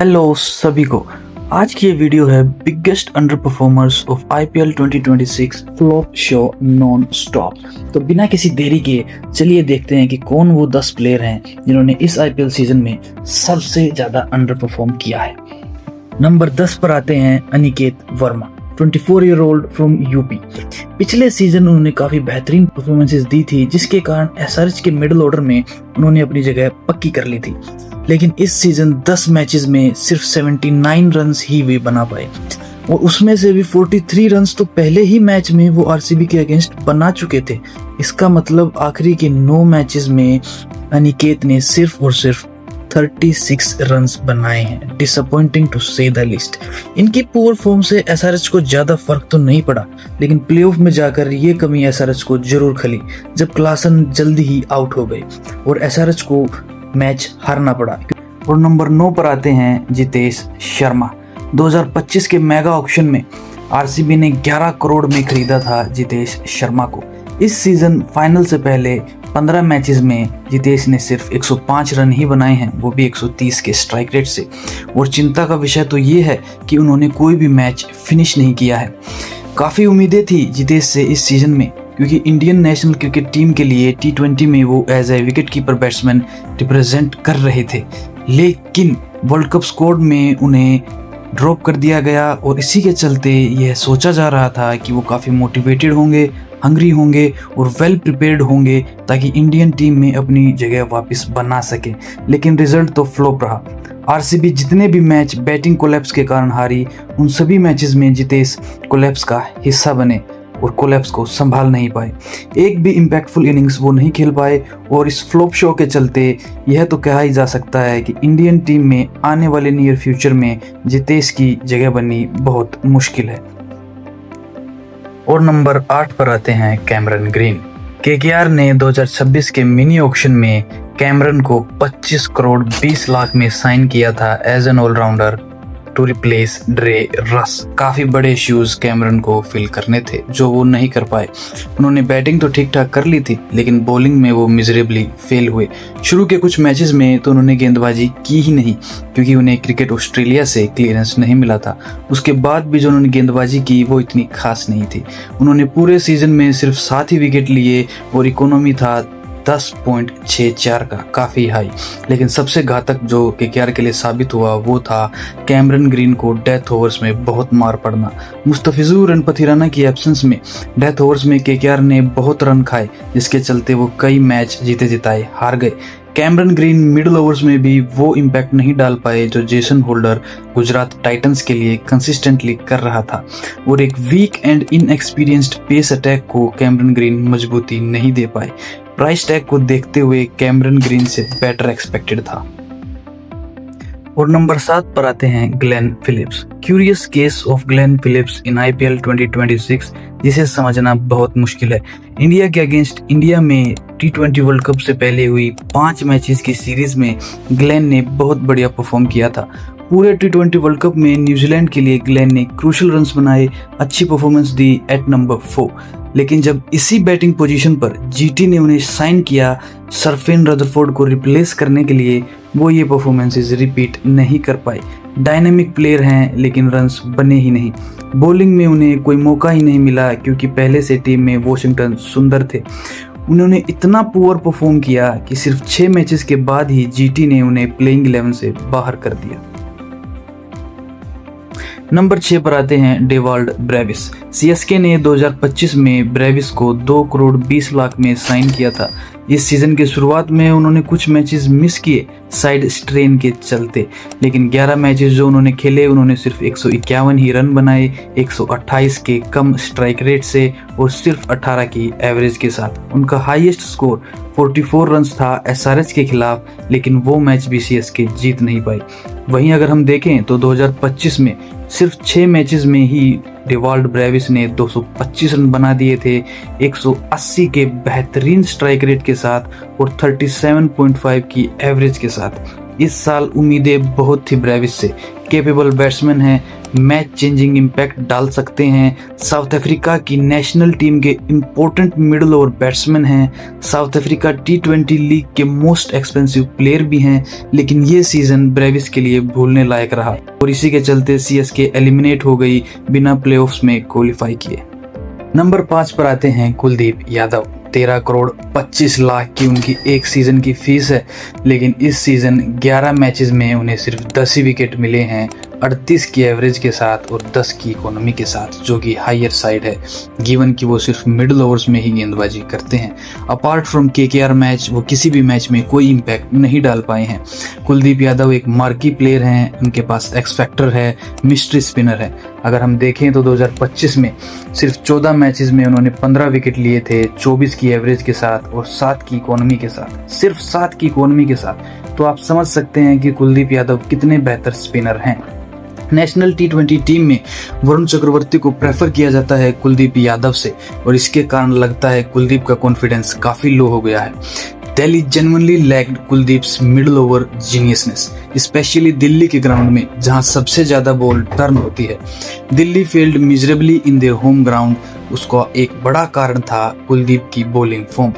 Hello सभी को। आज की ये वीडियो है biggest under performers of IPL 2026 flop show non stop. तो बिना किसी देरी के चलिए देखते हैं कि कौन वो 10 प्लेयर हैं जिन्होंने इस आईपीएल सीजन में सबसे ज्यादा अंडर परफॉर्म किया है। नंबर 10 पर आते हैं Aniket Verma, 24 year old from UP. पिछले सीजन उन्होंने काफी बेहतरीन परफॉर्मेंसेस दी थी, जिसके कारण एसआरएच के मिडिल ऑर्डर में उन्होंने अपनी जगह पक्की कर ली थी। लेकिन इस सीजन 10 मैचेस में सिर्फ 79 रन्स ही वे बना पाए, और उसमें से भी 43 रन्स तो पहले ही मैच में वो आरसीबी के अगेंस्ट बना चुके थे। इसका मतलब आखिरी के 9 मैचेस में अनिकेत ने सिर्फ और सिर्फ 36 रन्स बनाए हैं। डिसअपॉइंटिंग टू से द लीस्ट। इनकी पुअर फॉर्म से एसआरएच को ज्यादा फर्क तो नहीं पड़ा, लेकिन प्लेऑफ में जाकर ये कमी एसआरएच को जरूर खली जब क्लासन जल्दी ही आउट हो गए और एसआरएच को मैच हारना पड़ा। और नंबर 9 पर आते हैं जितेश शर्मा। 2025 के मेगा ऑक्शन में आरसीबी ने 11 करोड़ में खरीदा था जितेश शर्मा को। इस सीजन फाइनल से पहले 15 मैचेस में जितेश ने सिर्फ 105 रन ही बनाए हैं, वो भी 130 के स्ट्राइक रेट से। और चिंता का विषय तो ये है कि उन्होंने कोई भी मैच फिनिश नहीं किया है। काफ़ी उम्मीदें थी जितेश से इस सीजन में, क्योंकि इंडियन नेशनल क्रिकेट टीम के लिए T20 में वो as a wicket keeper batsman represent कर रहे थे। लेकिन वर्ल्ड कप स्क्वाड में उन्हें ड्रॉप कर दिया गया, और इसी के चलते यह सोचा जा रहा था कि वो काफ़ी मोटिवेटेड होंगे, हंग्री होंगे और वेल प्रिपेयर्ड होंगे ताकि इंडियन टीम में अपनी जगह वापस बना सके। लेकिन रिजल्ट तो फ्लॉप रहा। आरसीबी जितने भी मैच बैटिंग कोलैप्स के कारण हारी, उन सभी मैचेस में जितेश कोलैप्स का हिस्सा बने और कोलैप्स को संभाल नहीं पाए। एक भी इम्पैक्टफुल इनिंग्स वो नहीं खेल पाए, और इस फ्लॉप शो के चलते यह तो कहा ही जा सकता है कि इंडियन टीम में आने वाले नियर फ्यूचर में जितेश की जगह बननी बहुत मुश्किल है। और नंबर 8 पर आते हैं कैमरन ग्रीन। केकेआर ने 2026 के मिनी ऑक्शन में कैमरन को 25 करोड़ 20 लाख में साइन किया था as an allrounder to replace Dre Russ. काफी बड़े इश्यूज कैमरन को फिल करने थे जो वो नहीं कर पाए। उन्होंने बैटिंग तो ठीक ठाक कर ली थी, लेकिन बॉलिंग में वो मिजरेबली फेल हुए। शुरू के कुछ मैचेस में तो उन्होंने गेंदबाजी की ही नहीं, क्योंकि उन्हें क्रिकेट ऑस्ट्रेलिया से क्लियरेंस नहीं मिला था। उसके बाद भी जो उन्होंने गेंदबाजी की वो इतनी खास नहीं थी। उन्होंने पूरे सीजन में सिर्फ 7 ही विकेट लिए, और इकोनॉमी था 10.64 का, काफ़ी हाई। लेकिन सबसे घातक जो केकेआर के लिए साबित हुआ वो था कैमरन ग्रीन को डेथ ओवर्स में बहुत मार पड़ना। मुस्तफिजुर एंड पथिराना की एब्सेंस में डेथ ओवर्स में केकेआर ने बहुत रन खाए, जिसके चलते वो कई मैच जीते जिताए हार गए। कैमरन ग्रीन मिडिल ओवर्स में भी वो इम्पैक्ट नहीं डाल पाए जो जेसन होल्डर गुजरात टाइटंस के लिए कंसिस्टेंटली कर रहा था, और एक weak and inexperienced pace attack को कैमरन ग्रीन मजबूती नहीं दे पाए। प्राइस टैग को देखते हुए कैमरन ग्रीन से बेटर एक्सपेक्टेड था। और नंबर 7 पर आते हैं Glenn Phillips. Curious case of Glenn Phillips in IPL 2026, जिसे समझना बहुत मुश्किल है। इंडिया के अगेंस्ट इंडिया में T20 वर्ल्ड कप से पहले हुई 5 मैचेस की सीरीज में ग्लेन ने बहुत बढ़िया परफॉर्म किया था। पूरे T20 वर्ल्ड कप में न्यूजीलैंड के लिए ग्लेन ने क्रूशियल रन्स बनाए, अच्छी परफॉर्मेंस दी एट नंबर 4। लेकिन जब इसी बैटिंग पोजीशन पर जीटी ने उन्हें साइन किया सरफेन रदरफोर्ड को रिप्लेस करने के लिए, वो ये परफॉर्मेंसेस रिपीट नहीं कर पाए। डायनेमिक प्लेयर हैं, लेकिन रन्स बने ही नहीं। बॉलिंग में उन्हें कोई मौका ही नहीं मिला, क्योंकि पहले से टीम में वॉशिंगटन सुंदर थे। उन्होंने इतना पुअर परफॉर्म किया कि सिर्फ 6 मैचेस के बाद ही जीटी ने उन्हें प्लेइंग 11 से बाहर कर दिया। नंबर 6 पर आते हैं डेवाल्ड ब्रेविस। सीएसके ने 2025 में ब्रेविस को 2 करोड़ 20 लाख में साइन किया था। इस सीजन के शुरुआत में उन्होंने कुछ मैचेस मिस किए साइड स्ट्रेन के चलते, लेकिन 11 मैचेस जो उन्होंने खेले उन्होंने सिर्फ 151 ही रन बनाए, 128 के कम स्ट्राइक रेट से और सिर्फ 18 की एवरेज के साथ। उनका हाईएस्ट स्कोर 44 रन्स था एसआरएच के खिलाफ, लेकिन वो मैच भी सीएसके जीत नहीं पाई। वहीं अगर हम देखें तो 2025 में सिर्फ 6 मैचेस में ही डेवाल्ड ब्रेविस ने 225 रन बना दिए थे, 180 के बेहतरीन स्ट्राइक रेट के साथ और 37.5 की एवरेज के साथ। इस साल उम्मीदें बहुत थी ब्रेविस से। कैपेबल बैट्समैन हैं, मैच चेंजिंग इम्पैक्ट डाल सकते हैं। साउथ अफ्रीका की नेशनल टीम के इम्पोर्टेंट मिडल ओवर बैट्समैन हैं। साउथ अफ्रीका T20 लीग के मोस्ट एक्सपेंसिव प्लेयर भी हैं, लेकिन ये सीजन ब्रेविस के लिए भूलने लायक रहा और इसी के चलते CSK एलिमिनेट हो गई बिना प्लेऑफ्स में क्वालिफाई किए। नंबर 5 पर आते हैं कुलदीप यादव। 13 करोड़ 25 लाख की उनकी एक सीजन की फीस है, लेकिन इस सीजन 11 मैचेस में उन्हें सिर्फ 10 ही विकेट मिले हैं, 38 की एवरेज के साथ और 10 की इकोनॉमी के साथ, जो कि हायर साइड है गिवन कि वो सिर्फ मिडिल ओवर्स में ही गेंदबाजी करते हैं। अपार्ट फ्रॉम KKR मैच वो किसी भी मैच में कोई इम्पैक्ट नहीं डाल पाए हैं। कुलदीप यादव एक मार्की प्लेयर हैं, उनके पास एक्स फैक्टर है, मिस्ट्री स्पिनर है। अगर हम देखें तो 2025 में सिर्फ 14 मैचेस में उन्होंने 15 विकेट लिए थे, 24 की एवरेज के साथ और 7 की इकोनॉमी के साथ, सिर्फ 7 की इकोनॉमी के साथ। तो आप समझ सकते हैं कि कुलदीप यादव कितने बेहतर स्पिनर हैं। नेशनल T20 टीम में वरुण चक्रवर्ती को प्रेफर किया जाता है कुलदीप यादव से, और इसके कारण लगता है कुलदीप का कॉन्फिडेंस काफी लो हो गया है। Delhi genuinely lacked Kuldeep's middle over geniusness, specially Delhi के ग्राउंड में जहां सबसे ज्यादा बॉल टर्न होती है। Delhi failed miserably in their home ground, उसका एक बड़ा कारण था कुलदीप की बॉलिंग फॉर्म।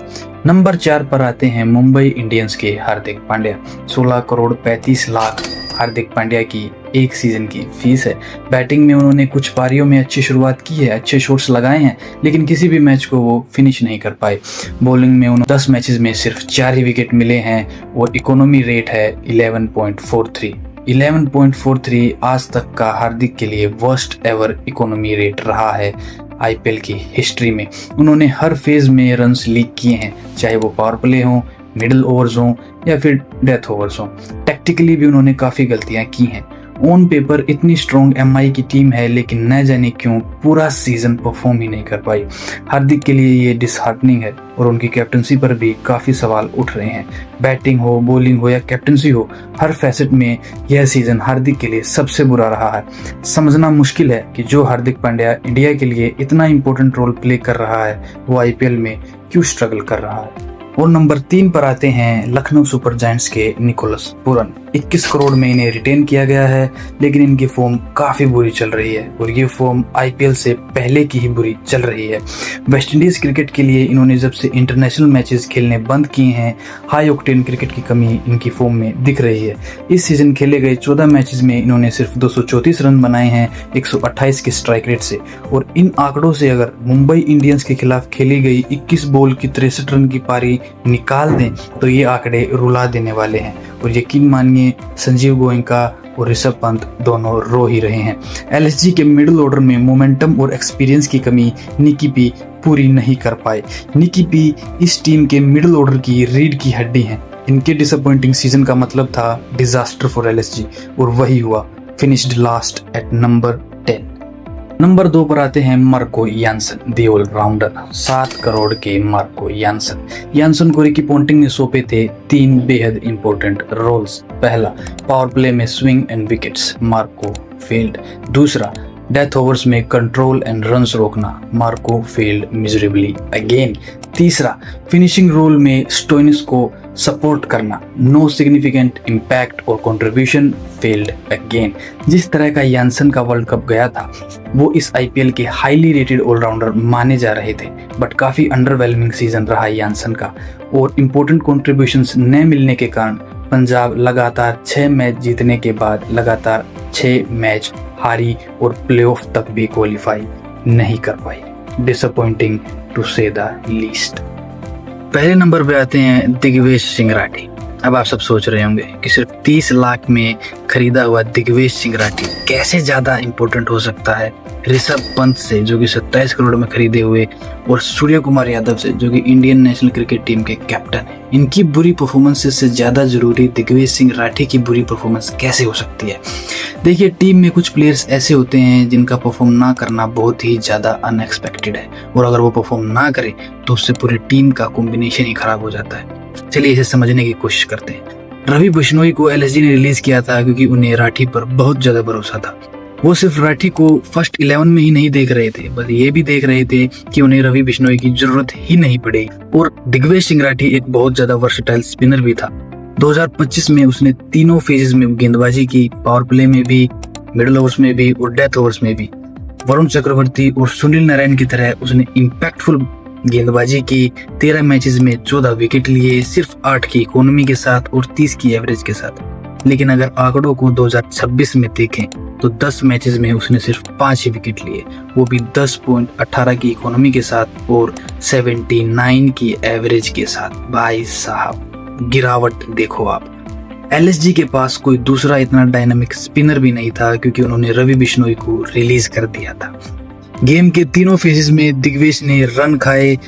नंबर 4 पर आते हैं मुंबई इंडियंस के हार्दिक पांड्या। 16 करोड़ 35 लाख हार्दिक पांड्या की एक सीजन की फीस है। बैटिंग में उन्होंने कुछ पारियों में अच्छी शुरुआत की है, अच्छे शॉट्स लगाए हैं, लेकिन किसी भी मैच को वो फिनिश नहीं कर पाए। बॉलिंग में उन्होंने 10 मैचेस में सिर्फ 4 ही विकेट मिले हैं और इकोनॉमी रेट है 11.43। 11.43 आज तक का हार्दिक के लिए वर्स्ट एवर इकोनॉमी रेट रहा है IPL की हिस्ट्री में। उन्होंने हर फेज में रन्स लीक किए हैं, चाहे वो पावर प्ले हो, मिडिल ओवर्स हो या फिर डेथ ओवर्स हो। टैक्टिकली भी उन्होंने काफ़ी गलतियां की हैं। ऑन पेपर इतनी स्ट्रॉन्ग MI की टीम है, लेकिन न जाने क्यों पूरा सीजन परफॉर्म ही नहीं कर पाई। हार्दिक के लिए ये डिसहार्टनिंग है और उनकी कैप्टनसी पर भी काफ़ी सवाल उठ रहे हैं। बैटिंग हो, बॉलिंग हो या कैप्टनसी हो, हर फैसेट में यह सीजन हार्दिक के लिए सबसे बुरा रहा है। समझना मुश्किल है कि जो हार्दिक पांड्या इंडिया के लिए इतना इंपॉर्टेंट रोल प्ले कर रहा है, वो IPL में क्यों स्ट्रगल कर रहा है। और नंबर 3 पर आते हैं लखनऊ सुपर जायंट्स के निकोलस पूरन। 21 करोड़ में इन्हें रिटेन किया गया है, लेकिन इनकी फॉर्म काफी बुरी चल रही है और ये फॉर्म IPL से पहले की ही बुरी चल रही है। वेस्टइंडीज क्रिकेट के लिए इन्होंने जब से इंटरनेशनल मैचेस खेलने बंद किए हैं, हाई ऑक्टेन क्रिकेट की कमी इनकी फॉर्म में दिख रही है। इस सीजन खेले गए 14 मैचेस में इन्होंने सिर्फ 234 रन बनाए हैं 128 के स्ट्राइक रेट से, और इन आंकड़ों से अगर मुंबई इंडियंस के खिलाफ खेली गई 21 बॉल की 63 रन की पारी निकाल दें तो ये आंकड़े रुला देने वाले हैं। और यकीन मानिए संजीव गोयनका और ऋषभ पंत दोनों रो ही रहे हैं। LSG के मिडिल ऑर्डर में मोमेंटम और एक्सपीरियंस की कमी निकी पी पूरी नहीं कर पाए। निकी पी इस टीम के मिडिल ऑर्डर की रीढ़ की हड्डी हैं। इनके डिसअपॉइंटिंग सीजन का मतलब था डिजास्टर फॉर LSG, और वही हुआ। Finished last at number 10। Number 2 पर आते हैं Marco Jansen, the allrounder. 7 crore के मार्को यानसन को रिकी पोंटिंग ने सौंपे थे 3 बेहद इंपॉर्टेंट रोल्स। पहला, पावर प्ले में swing and wickets, Marco failed. दूसरा, डेथ ओवर्स में कंट्रोल एंड रन्स रोकना, मार्को फेल्ड मिजरेबली अगेन। तीसरा, फिनिशिंग रोल में स्टोइनिस को सपोर्ट करना, नो सिग्निफिकेंट इम्पैक्ट और कंट्रीब्यूशन, फेल्ड अगेन। जिस तरह का यानसन का वर्ल्ड कप गया था, वो इस IPL के हाईली रेटेड ऑलराउंडर माने जा रहे थे, बट काफी अंडरवेलमिंग सीजन रहा यानसन का, और इम्पोर्टेंट कंट्रीब्यूशंस न मिलने के कारण पंजाब लगातार 6 मैच जीतने के बाद लगातार 6 मैच हारी और प्लेऑफ तक भी क्वालिफाई नहीं कर पाई। डिसअपॉइंटिंग टू से द लीस्ट। पहले नंबर पे आते हैं दिग्वेश सिंह राठी। अब आप सब सोच रहे होंगे कि सिर्फ 30 लाख में खरीदा हुआ दिग्वेश सिंह राठी कैसे ज्यादा इंपॉर्टेंट हो सकता है ऋषभ पंत से, जो कि 27 करोड़ में खरीदे हुए, और सूर्य कुमार यादव से, जो कि इंडियन नेशनल क्रिकेट टीम के कैप्टन है। इनकी बुरी परफॉर्मेंस से ज्यादा जरूरी दिग्वेश सिंह राठी की बुरी परफॉर्मेंस कैसे हो सकती है। देखिए, टीम में कुछ प्लेयर्स ऐसे होते हैं जिनका परफॉर्म ना करना बहुत ही ज्यादा अनएक्सपेक्टेड है, और अगर वो परफॉर्म ना करे तो उससे पूरी टीम का कॉम्बिनेशन ही खराब हो जाता है। चलिए इसे समझने की कोशिश करते हैं। रवि बिश्नोई को LSG ने रिलीज किया था क्योंकि उन्हें राठी पर बहुत ज्यादा भरोसा था। वो सिर्फ राठी को फर्स्ट 11 में ही नहीं देख रहे थे, बस ये भी देख रहे थे कि उन्हें रवि बिश्नोई की जरूरत ही नहीं पड़ेगी। और दिग्वेश सिंह राठी एक बहुत ज्यादा वर्सेटाइल स्पिनर भी था। 2025 में उसने तीनों फेजेस में गेंदबाजी की, पावर प्ले में भी, मिडिल ओवर्स में भी और डेथ ओवर्स में भी। वरुण चक्रवर्ती और सुनील नारायण की तरह उसने इम्पैक्टफुल गेंदबाजी की। 13 मैचेस में 14 विकेट लिए, सिर्फ 8 की इकोनॉमी के साथ और 30 की एवरेज के साथ। लेकिन अगर आंकड़ों को 2026 में देखें तो 10 मैचेस में उसने सिर्फ 5 ही विकेट लिए, वो भी 10.18 की इकोनॉमी के साथ और 79 की एवरेज के साथ। भाई साहब गिरावट देखो आप। एलएसजी के पास कोई दूसरा इतना डायनामिक स्पिनर भी नहीं था क्योंकि उन्होंने रवि बिश्नोई को रिलीज कर दिया था। गेम के तीनों फेजेस में दिग्वेश ने रन खाए,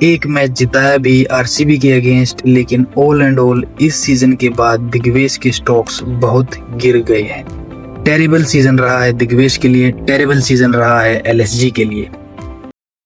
एक मैच जिताया भी आरसीबी के अगेंस्ट। लेकिन ऑल एंड ऑल इस सीजन के बाद दिग्वेश के स्टॉक्स बहुत गिर गए हैं। टेरिबल सीजन रहा है दिग्वेश के लिए, टेरिबल सीजन रहा है एलएसजी के लिए।